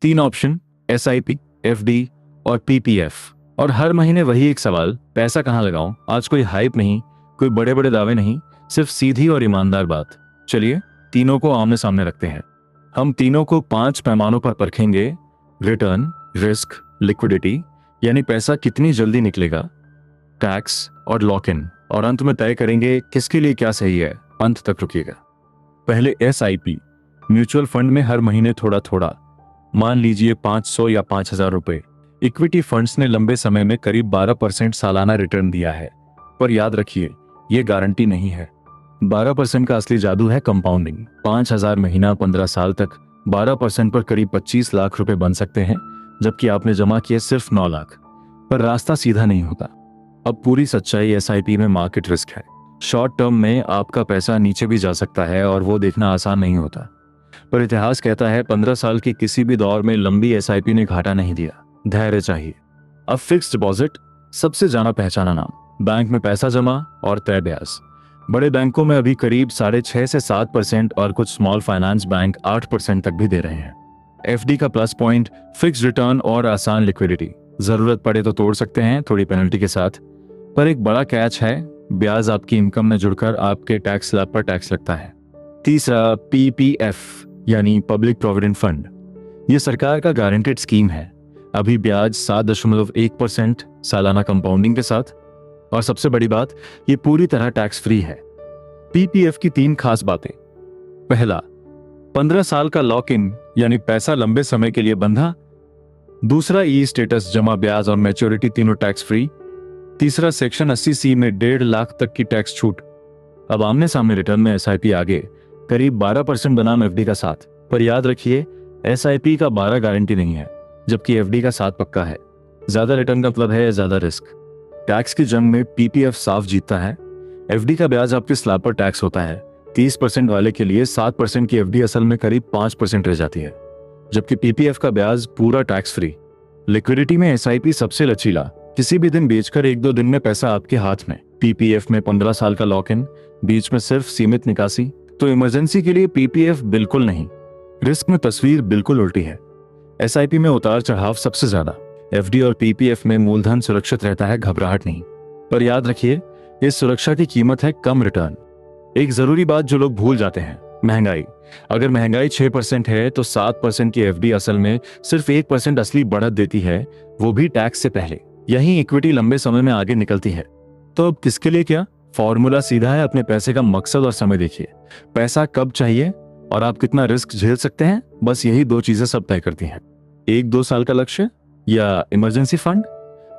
तीन option, SIP, FD और PPF। और हर महीने वही एक सवाल, पैसा कहाँ लगाऊं? आज कोई हाइप नहीं, कोई बड़े बड़े दावे नहीं, सिर्फ सीधी और ईमानदार बात। चलिए तीनों को आमने सामने रखते हैं। हम तीनों को 5 पैमानों पर परखेंगे। रिटर्न, रिस्क, लिक्विडिटी यानी पैसा कितनी जल्दी निकलेगा, टैक्स और लॉक इन, और अंत में तय करेंगे किसके लिए क्या सही है। अंत तक रुकिएगा। पहले SIP, म्यूचुअल फंड में हर महीने थोड़ा थोड़ा, मान लीजिए 500 या 5000 रुपए। इक्विटी फंड्स ने लंबे समय में करीब 12% सालाना रिटर्न दिया है, पर याद रखिए ये गारंटी नहीं है। 12% का असली जादू है कंपाउंडिंग। 5000 महीना 15 साल तक 12% पर करीब 25 लाख रुपए बन सकते हैं, जबकि आपने जमा किए सिर्फ 9 लाख। पर रास्ता सीधा नहीं होता। अब पूरी सच्चाई SIP में मार्केट रिस्क है। शॉर्ट टर्म में आपका पैसा नीचे भी जा सकता है और वो देखना आसान नहीं होता। पर इतिहास कहता है 15 साल के किसी भी दौर में लंबी SIP ने घाटा नहीं दिया। धैर्य चाहिए। अब फिक्स डिपॉजिट, सबसे जाना पहचाना नाम। बैंक में पैसा जमा और तय ब्याज। बड़े बैंकों में अभी करीब 6.5 से 7% और कुछ स्मॉल फाइनेंस बैंक 8% तक भी दे रहे हैं। FD का प्लस पॉइंट, फिक्स रिटर्न और आसान लिक्विडिटी। जरूरत पड़े तो तोड़ सकते हैं, थोड़ी पेनल्टी के साथ। पर एक बड़ा कैच है, ब्याज आपकी इनकम में जुड़कर आपके टैक्स स्लैब पर टैक्स लगता है। तीसरा PPF यानी पब्लिक प्रोविडेंट फंड। ये सरकार का गारंटेड स्कीम है। अभी ब्याज 7.1% सालाना कंपाउंडिंग के साथ। और सबसे बड़ी बात, ये पूरी तरह टैक्स फ्री है। PPF की 3 खास बातें। पहला, 15 साल का लॉक इन यानी पैसा लंबे समय के लिए बंधा। दूसरा, ई स्टेटस, जमा ब्याज और मैच्योरिटी तीनों टैक्स फ्री। तीसरा, सेक्शन 80C में 1.5 लाख तक की टैक्स छूट। अब आमने सामने रिटर्न में SIP आगे, करीब 12% बनाम FD का 7। पर याद रखिए SIP का 12 गारंटी नहीं है, जबकि FD का 7 पक्का है। ज्यादा रिटर्न का मतलब है ज्यादा रिस्क। टैक्स की जंग में PPF साफ जीतता है। FD का ब्याज आपके स्लैब पर टैक्स होता है। 30% वाले के लिए 7% की FD असल में करीब 5% रह जाती है, जबकि PPF का ब्याज पूरा टैक्स फ्री। लिक्विडिटी में SIP सबसे लचीला, किसी भी दिन बेचकर 1-2 दिन में पैसा आपके हाथ में। PPF में 15 साल का लॉक इन, बीच में सिर्फ सीमित निकासी। तो इमरजेंसी के लिए PPF बिल्कुल नहीं। रिस्क में तस्वीर बिल्कुल उल्टी है। SIP में उतार चढ़ाव सबसे ज्यादा। FD और PPF में मूलधन सुरक्षित रहता है, घबराहट नहीं। पर याद रखिए इस सुरक्षा की कीमत है कम रिटर्न। एक जरूरी बात जो लोग भूल जाते हैं, महंगाई। अगर महंगाई 6% है तो 7% की FD असल में सिर्फ 1% असली बढ़त देती है, वो भी टैक्स से पहले। यही इक्विटी लंबे समय में आगे निकलती है। तो अब किसके लिए क्या? फॉर्मूला सीधा है, अपने पैसे का मकसद और समय देखिए। पैसा कब चाहिए और आप कितना रिस्क झेल सकते हैं, बस यही 2 चीजें सब तय करती हैं। 1-2 साल का लक्ष्य या इमरजेंसी फंड?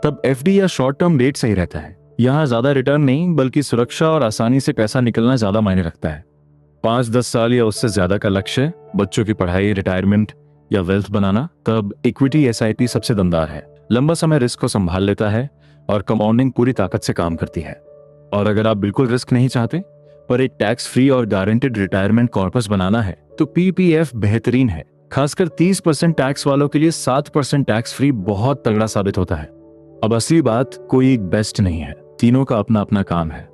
तब FD या शॉर्ट टर्म रेट सही रहता है। यहाँ ज्यादा रिटर्न नहीं, बल्कि सुरक्षा और आसानी से पैसा निकलना ज्यादा मायने रखता है। 5-10 साल या उससे ज्यादा का लक्ष्य, बच्चों की पढ़ाई, रिटायरमेंट या वेल्थ बनाना, तब इक्विटी SIP सबसे दमदार है। लंबा समय रिस्क को संभाल लेता है और कंपाउंडिंग पूरी ताकत से काम करती है। और अगर आप बिल्कुल रिस्क नहीं चाहते पर एक टैक्स फ्री और गारंटेड रिटायरमेंट कॉर्पस बनाना है, तो PPF बेहतरीन है। खासकर 30% टैक्स वालों के लिए 7% टैक्स फ्री बहुत तगड़ा साबित होता है। अब असली बात, कोई एक बेस्ट नहीं है, तीनों का अपना अपना काम है।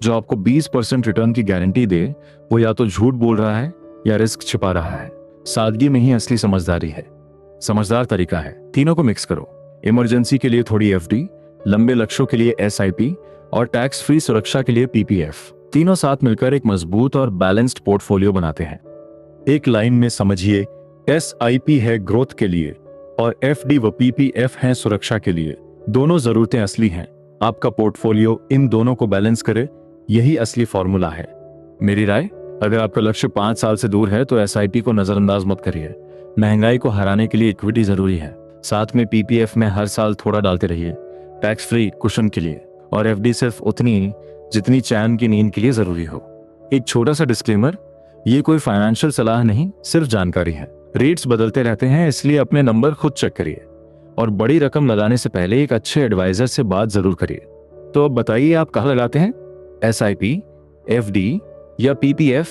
जो आपको 20% रिटर्न की गारंटी दे, वो या तो झूठ बोल रहा है या रिस्क छिपा रहा है। सादगी में ही असली समझदारी है। समझदार तरीका है, तीनों को मिक्स करो। इमरजेंसी के लिए थोड़ी FD, लंबे लक्ष्यों के लिए SIP और टैक्स फ्री सुरक्षा के लिए PPF। तीनों साथ मिलकर एक मजबूत और बैलेंस्ड पोर्टफोलियो बनाते हैं। एक लाइन में समझिए, SIP है ग्रोथ के लिए और FD व PPF है सुरक्षा के लिए। दोनों जरूरतें असली हैं। आपका पोर्टफोलियो इन दोनों को बैलेंस करे, यही असली फॉर्मूला है। मेरी राय, अगर आपका लक्ष्य 5 साल से दूर है तो SIP को नजरअंदाज मत करिए। महंगाई को हराने के लिए इक्विटी जरूरी है, साथ में PPF में हर साल थोड़ा डालते रहिए, टैक्स फ्री कुशन के लिए। और FD सिर्फ उतनी जितनी चैन की नींद के लिए जरूरी हो। एक छोटा सा डिस्क्लेमर, ये कोई फाइनेंशियल सलाह नहीं, सिर्फ जानकारी है। रेट्स बदलते रहते हैं, इसलिए अपने नंबर खुद चेक करिए और बड़ी रकम लगाने से पहले एक अच्छे एडवाइजर से बात जरूर करिए। तो अब बताइए आप कहाँ लगाते हैं, SIP, FD या PPF?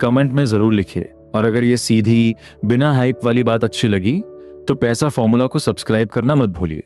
कमेंट में जरूर लिखिए। और अगर ये सीधी बिना हाइप वाली बात अच्छी लगी तो पैसा फॉर्मूला को सब्सक्राइब करना मत भूलिए।